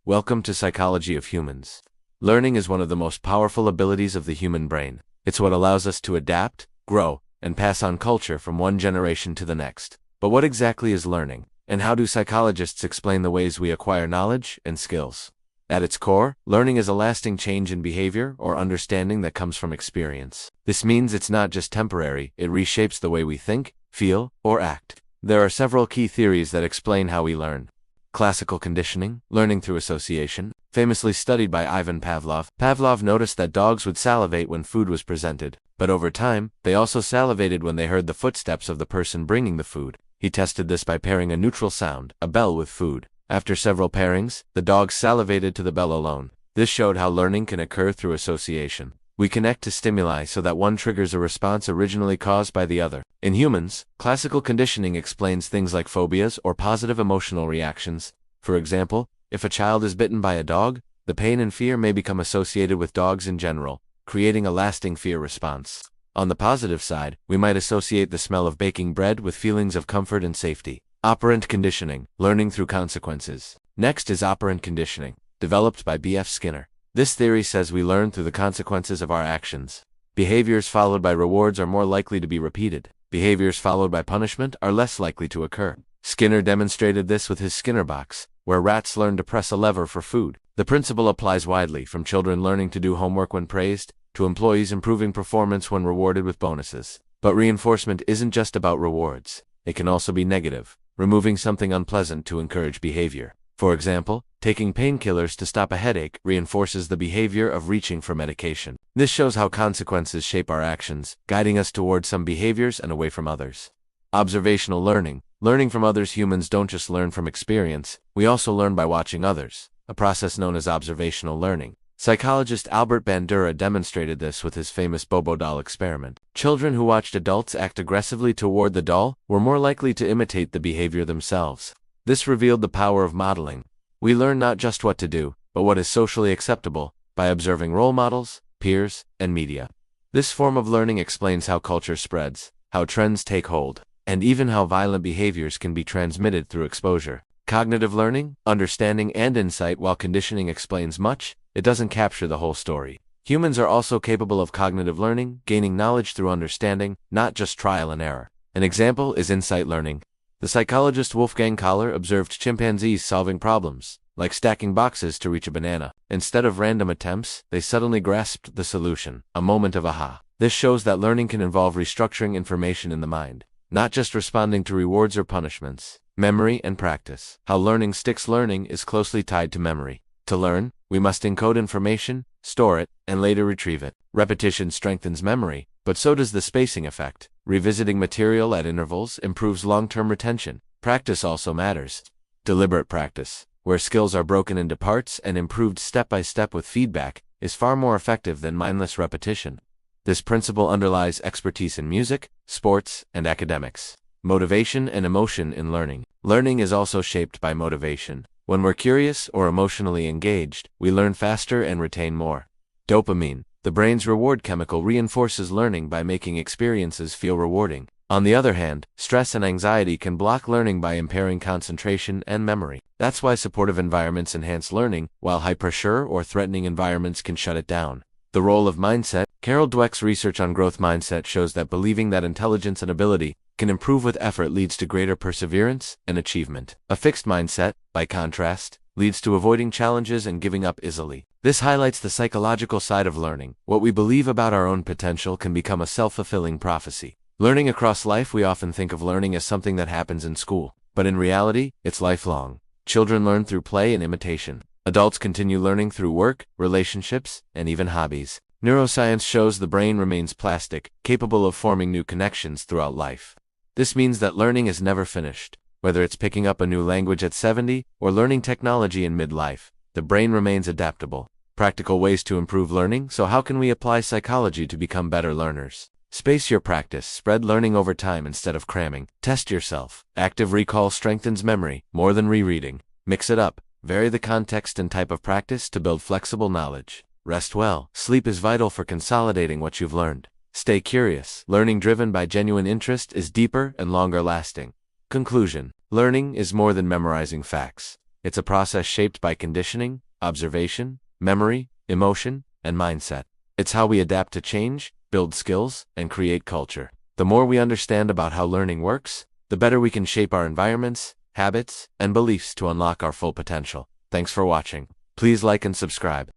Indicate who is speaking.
Speaker 1: Welcome to Psychology of Humans. Learning is one of the most powerful abilities of the human brain. It's what allows us to adapt, grow, and pass on culture from one generation to the next. But what exactly is learning? And how do psychologists explain the ways we acquire knowledge and skills? At its core, learning is a lasting change in behavior or understanding that comes from experience. This means it's not just temporary, it reshapes the way we think, feel, or act. There are several key theories that explain how we learn. Classical conditioning, learning through association, famously studied by Ivan Pavlov. Pavlov noticed that dogs would salivate when food was presented, but over time, they also salivated when they heard the footsteps of the person bringing the food. He tested this by pairing a neutral sound, a bell, with food. After several pairings, the dogs salivated to the bell alone. This showed how learning can occur through association. We connect to stimuli so that one triggers a response originally caused by the other. In humans, classical conditioning explains things like phobias or positive emotional reactions. For example, if a child is bitten by a dog, the pain and fear may become associated with dogs in general, creating a lasting fear response. On the positive side, we might associate the smell of baking bread with feelings of comfort and safety. Operant conditioning, learning through consequences. Next is operant conditioning, developed by B.F. Skinner. This theory says we learn through the consequences of our actions. Behaviors followed by rewards are more likely to be repeated. Behaviors followed by punishment are less likely to occur. Skinner demonstrated this with his Skinner box, where rats learn to press a lever for food. The principle applies widely, from children learning to do homework when praised, to employees improving performance when rewarded with bonuses. But reinforcement isn't just about rewards. It can also be negative, removing something unpleasant to encourage behavior. For example, taking painkillers to stop a headache reinforces the behavior of reaching for medication. This shows how consequences shape our actions, guiding us toward some behaviors and away from others. Observational learning. Learning from others. Humans don't just learn from experience, we also learn by watching others, a process known as observational learning. Psychologist Albert Bandura demonstrated this with his famous Bobo doll experiment. Children who watched adults act aggressively toward the doll were more likely to imitate the behavior themselves. This revealed the power of modeling. We learn not just what to do, but what is socially acceptable, by observing role models, peers, and media. This form of learning explains how culture spreads, how trends take hold, and even how violent behaviors can be transmitted through exposure. Cognitive learning, understanding, and insight. While conditioning explains much, it doesn't capture the whole story. Humans are also capable of cognitive learning, gaining knowledge through understanding, not just trial and error. An example is insight learning. The psychologist Wolfgang Kohler observed chimpanzees solving problems, like stacking boxes to reach a banana. Instead of random attempts, they suddenly grasped the solution, a moment of aha. This shows that learning can involve restructuring information in the mind, not just responding to rewards or punishments. Memory and practice. How learning sticks. Learning is closely tied to memory. To learn, we must encode information, store it, and later retrieve it. Repetition strengthens memory, but so does the spacing effect. Revisiting material at intervals improves long-term retention. Practice also matters. Deliberate practice, where skills are broken into parts and improved step by step with feedback, is far more effective than mindless repetition. This principle underlies expertise in music, sports, and academics. Motivation and emotion in learning. Learning is also shaped by motivation. When we're curious or emotionally engaged, we learn faster and retain more. Dopamine, the brain's reward chemical, reinforces learning by making experiences feel rewarding. On the other hand, stress and anxiety can block learning by impairing concentration and memory. That's why supportive environments enhance learning, while high-pressure or threatening environments can shut it down. The role of mindset. Carol Dweck's research on growth mindset shows that believing that intelligence and ability can improve with effort leads to greater perseverance and achievement. A fixed mindset, by contrast, leads to avoiding challenges and giving up easily. This highlights the psychological side of learning. What we believe about our own potential can become a self-fulfilling prophecy. Learning across life. We often think of learning as something that happens in school, but in reality, it's lifelong. Children learn through play and imitation. Adults continue learning through work, relationships, and even hobbies. Neuroscience shows the brain remains plastic, capable of forming new connections throughout life. This means that learning is never finished. Whether it's picking up a new language at 70 or learning technology in midlife, the brain remains adaptable. Practical ways to improve learning. So how can we apply psychology to become better learners? Space your practice. Spread learning over time instead of cramming. Test yourself. Active recall strengthens memory more than rereading. Mix it up. Vary the context and type of practice to build flexible knowledge. Rest well. Sleep is vital for consolidating what you've learned. Stay curious. Learning driven by genuine interest is deeper and longer lasting. Conclusion. Learning is more than memorizing facts. It's a process shaped by conditioning, observation, memory, emotion, and mindset. It's how we adapt to change, build skills, and create culture. The more we understand about how learning works, the better we can shape our environments, habits, and beliefs to unlock our full potential. Thanks for watching. Please like and subscribe.